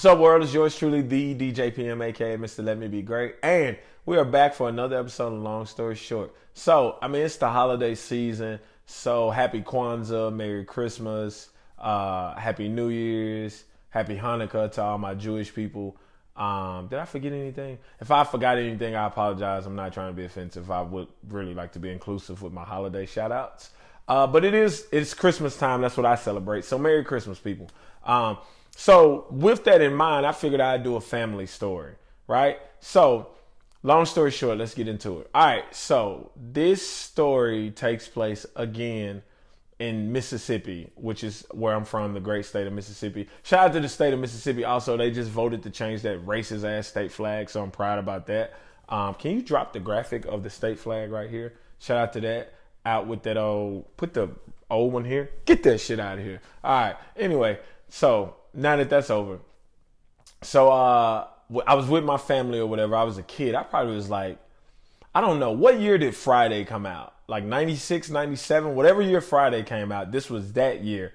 What's up, world? It's yours truly, the DJPM, aka Mr. Let Me Be Great. And we are back for another episode of Long Story Short. So, it's the holiday season. So, happy Kwanzaa, Merry Christmas, Happy New Year's, Happy Hanukkah to all my Jewish people. Did I forget anything? If I forgot anything, I apologize. I'm not trying to be offensive. I would really like to be inclusive with my holiday shout outs. But it's Christmas time. That's what I celebrate. So, Merry Christmas, people. So with that in mind, I figured I'd do a family story, right? So long story short, let's get into it. All right. So this story takes place again in Mississippi, which is where I'm from, the great state of Mississippi. Shout out to the state of Mississippi. Also, they just voted to change that racist ass state flag. So I'm proud about that. Can you drop the graphic of the state flag right here? Shout out to that. Out with that put the old one here. Get that shit out of here. All right. Anyway, so now that that's over, so I was with my family or whatever. I was a kid. I probably was like, I don't know. What year did Friday come out? Like 96, 97, whatever year Friday came out. This was that year.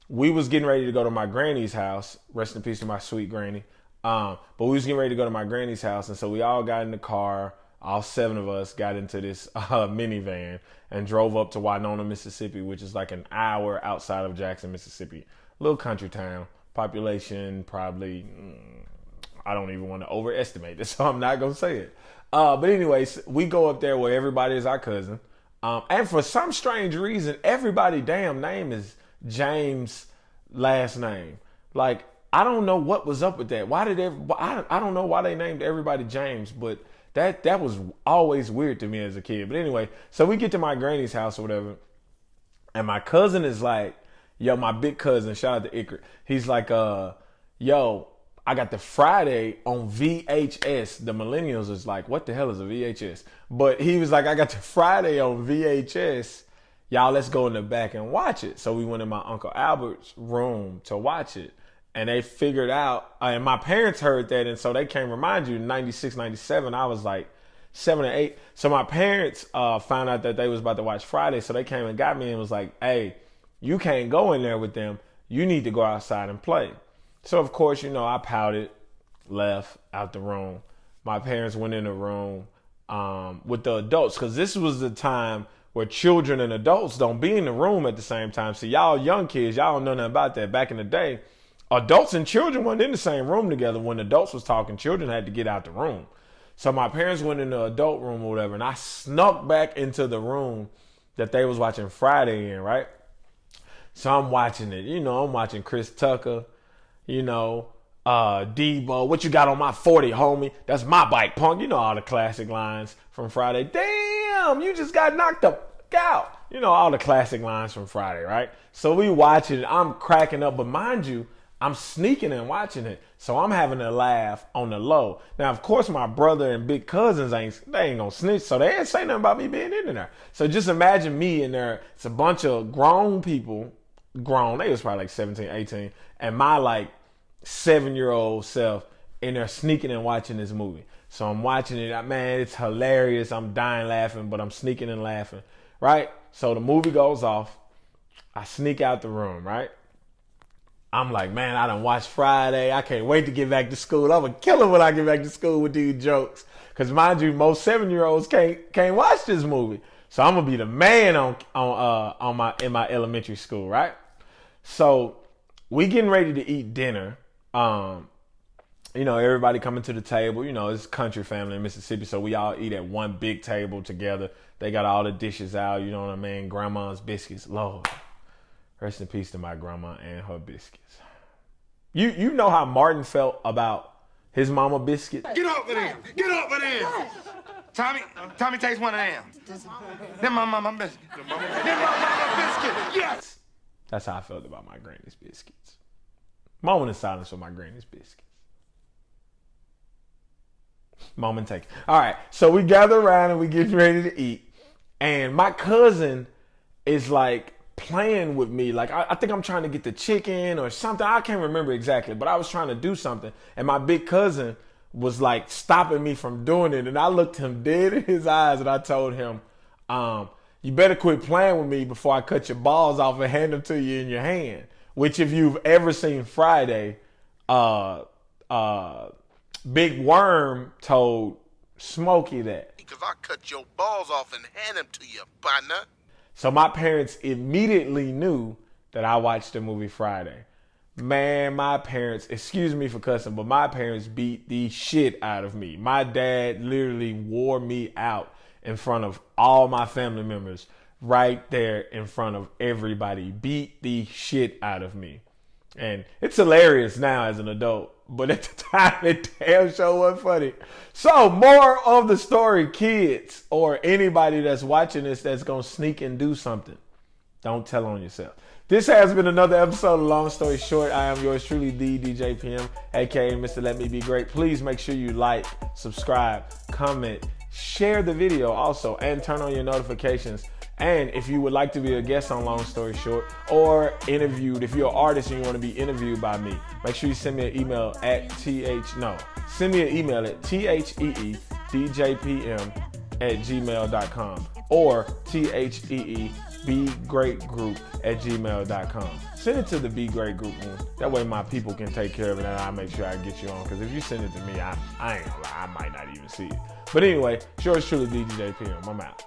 We was getting ready to go to my granny's house. Rest in peace to my sweet granny. But we was getting ready to go to my granny's house. And so we all got in the car. All 7 of us got into this minivan and drove up to Winona, Mississippi, which is like an hour outside of Jackson, Mississippi. Little country town, population probably, I don't even want to overestimate this, so I'm not going to say it. But anyways, we go up there where everybody is our cousin. And for some strange reason, everybody damn name is James last name. Like, I don't know what was up with that. I don't know why they named everybody James, but that was always weird to me as a kid. But anyway, so we get to my granny's house or whatever, and my cousin is like, yo, my big cousin, shout out to Ikrit. He's like, yo, I got the Friday on VHS. The millennials is like, what the hell is a VHS? But he was like, I got the Friday on VHS. Y'all, let's go in the back and watch it. So we went in my Uncle Albert's room to watch it. And they figured out, and my parents heard that, and so they came, remind you, 96, 97, I was like 7 or 8. So my parents found out that they was about to watch Friday, so they came and got me and was like, hey, you can't go in there with them. You need to go outside and play. So, of course, I pouted, left out the room. My parents went in the room with the adults, because this was the time where children and adults don't be in the room at the same time. So y'all young kids, y'all don't know nothing about that. Back in the day, adults and children weren't in the same room together. When adults was talking, children had to get out the room. So my parents went in the adult room or whatever, and I snuck back into the room that they was watching Friday in, right? So I'm watching it. I'm watching Chris Tucker, Debo, what you got on my 40, homie? That's my bike, punk. All the classic lines from Friday. Damn, you just got knocked out. All the classic lines from Friday, right? So we watching it. I'm cracking up. But mind you, I'm sneaking and watching it. So I'm having a laugh on the low. Now, of course, my brother and big cousins ain't gonna snitch. So they ain't say nothing about me being in there. So just imagine me in there. It's a bunch of grown people. They was probably like 17, 18. And my like 7-year-old self in there sneaking and watching this movie. So I'm watching it. Man, it's hilarious. I'm dying laughing, but I'm sneaking and laughing, right? So the movie goes off. I sneak out the room, right? I'm like, man, I done watched Friday. I can't wait to get back to school. I'm going to kill him when I get back to school with these jokes. Because mind you, most 7-year-olds can't watch this movie. So I'm going to be the man in my elementary school, right? So we getting ready to eat dinner. Everybody coming to the table. It's country family in Mississippi, so we all eat at one big table together. They got all the dishes out, you know what I mean? Grandma's biscuits. Lord, rest in peace to my grandma and her biscuits. You know how Martin felt about his mama biscuits? Get over there. Get over there. Tommy takes one of them. Them my mama biscuit. Them my mama biscuit. Yes. That's how I felt about my granny's biscuits. Moment of silence for my granny's biscuits. Moment taken. All right, so we gather around and we get ready to eat. And my cousin is like playing with me. Like, I think I'm trying to get the chicken or something. I can't remember exactly, but I was trying to do something. And my big cousin was like stopping me from doing it. And I looked him dead in his eyes and I told him, you better quit playing with me before I cut your balls off and hand them to you in your hand. Which, if you've ever seen Friday, Big Worm told Smokey that. Because I cut your balls off and hand them to you, partner. So my parents immediately knew that I watched the movie Friday. Man, my parents, excuse me for cussing, but my parents beat the shit out of me. My dad literally wore me out in front of all my family members, right there in front of everybody. Beat the shit out of me. And it's hilarious now as an adult, but at the time it damn sure wasn't funny. So more of the story, kids, or anybody that's watching this that's going to sneak and do something. Don't tell on yourself. This has been another episode of Long Story Short. I am yours truly, the DJ PM, aka Mr. Let Me Be Great. Please make sure you like, subscribe, comment, share the video also, and turn on your notifications. And if you would like to be a guest on Long Story Short or interviewed, if you're an artist and you want to be interviewed by me, make sure you send me an email at send me an email at theedjpm@gmail.com or theebgreatgroup@gmail.com. Send it to the Be Great Group one. That way my people can take care of it and I'll make sure I get you on. Because if you send it to me, I ain't gonna lie, I might not even see it. But anyway, yours truly, DJ PM. I'm out.